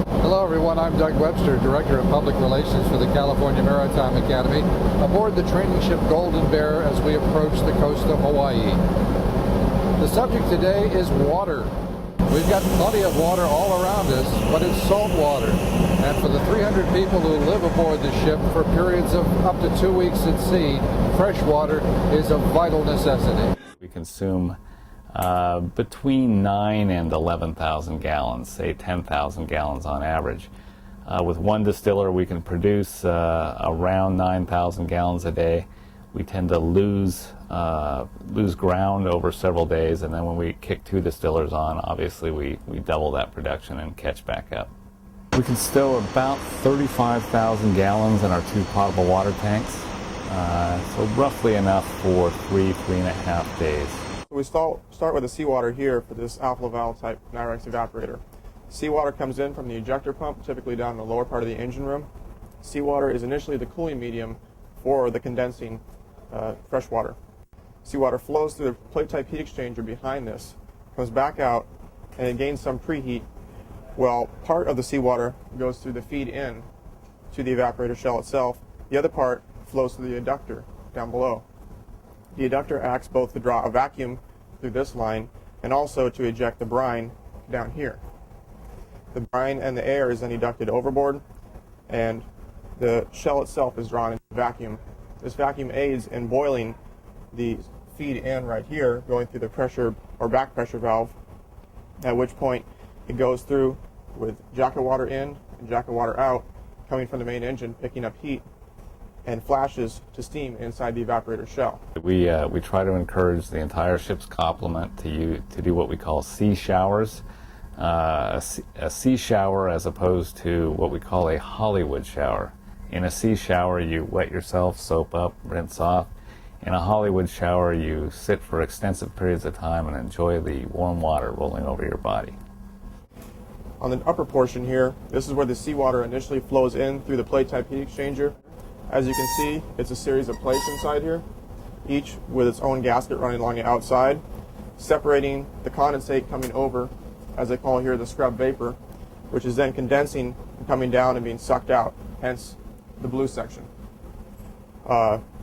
Hello everyone, I'm Doug Webster, Director of Public Relations for the California Maritime Academy, aboard the training ship Golden Bear as we approach the coast of Hawaii. The subject today is water. We've got plenty of water all around us, but it's salt water. And for the 300 people who live aboard the ship for periods of up to 2 weeks at sea, fresh water is a vital necessity. We consume between 9 and 11,000 gallons, say 10,000 gallons on average. With one distiller, we can produce around 9,000 gallons a day. We tend to lose ground over several days, and then when we kick 2 distillers on, obviously we double that production and catch back up. We can stow about 35,000 gallons in our 2 potable water tanks, so roughly enough for 3.5 days. We start with the seawater here for this Alpha Laval type Nyrex evaporator. Seawater comes in from the ejector pump, typically down in the lower part of the engine room. Seawater is initially the cooling medium for the condensing fresh water. Seawater flows through the plate type heat exchanger behind this, comes back out, and it gains some preheat. Well, part of the seawater goes through the feed in to the evaporator shell itself. The other part flows through the adductor down below. The adductor acts both to draw a vacuum through this line and also to eject the brine down here. The brine and the air is then ejected overboard, and the shell itself is drawn into vacuum. This vacuum aids in boiling the feed in right here, going through the pressure or back pressure valve, at which point it goes through with jacket water in and jacket water out, coming from the main engine, picking up heat, and flashes to steam inside the evaporator shell. We try to encourage the entire ship's complement to do what we call sea showers. A sea shower as opposed to what we call a Hollywood shower. In a sea shower, you wet yourself, soap up, rinse off. In a Hollywood shower, you sit for extensive periods of time and enjoy the warm water rolling over your body. On the upper portion here, this is where the seawater initially flows in through the plate type heat exchanger. As you can see, it's a series of plates inside here, each with its own gasket running along the outside, separating the condensate coming over, as they call here the scrub vapor, which is then condensing and coming down and being sucked out, hence the blue section.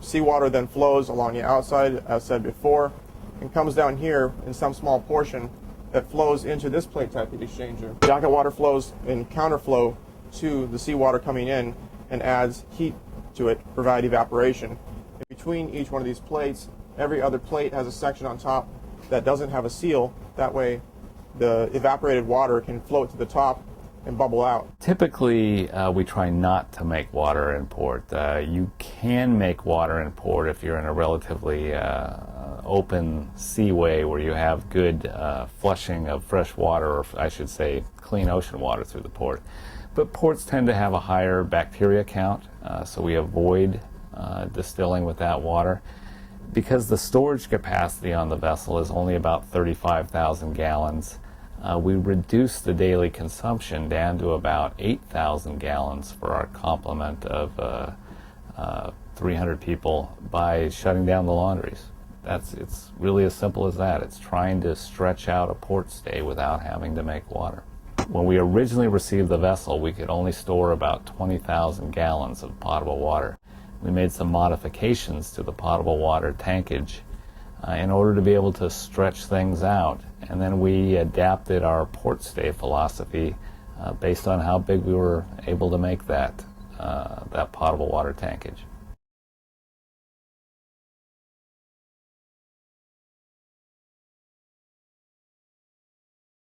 Seawater then flows along the outside, as said before, and comes down here in some small portion that flows into this plate type heat exchanger. Jacket water flows in counterflow to the seawater coming in and adds heat to it to provide evaporation. In between each one of these plates, every other plate has a section on top that doesn't have a seal. That way the evaporated water can float to the top and bubble out. Typically, we try not to make water in port. You can make water in port if you're in a relatively open seaway where you have good flushing of fresh water, or I should say clean ocean water through the port. But ports tend to have a higher bacteria count, so we avoid distilling with that water. Because the storage capacity on the vessel is only about 35,000 gallons, we reduce the daily consumption down to about 8,000 gallons for our complement of 300 people by shutting down the laundries. It's really as simple as that. It's trying to stretch out a port stay without having to make water. When we originally received the vessel, we could only store about 20,000 gallons of potable water. We made some modifications to the potable water tankage in order to be able to stretch things out. And then we adapted our port stay philosophy based on how big we were able to make that potable water tankage.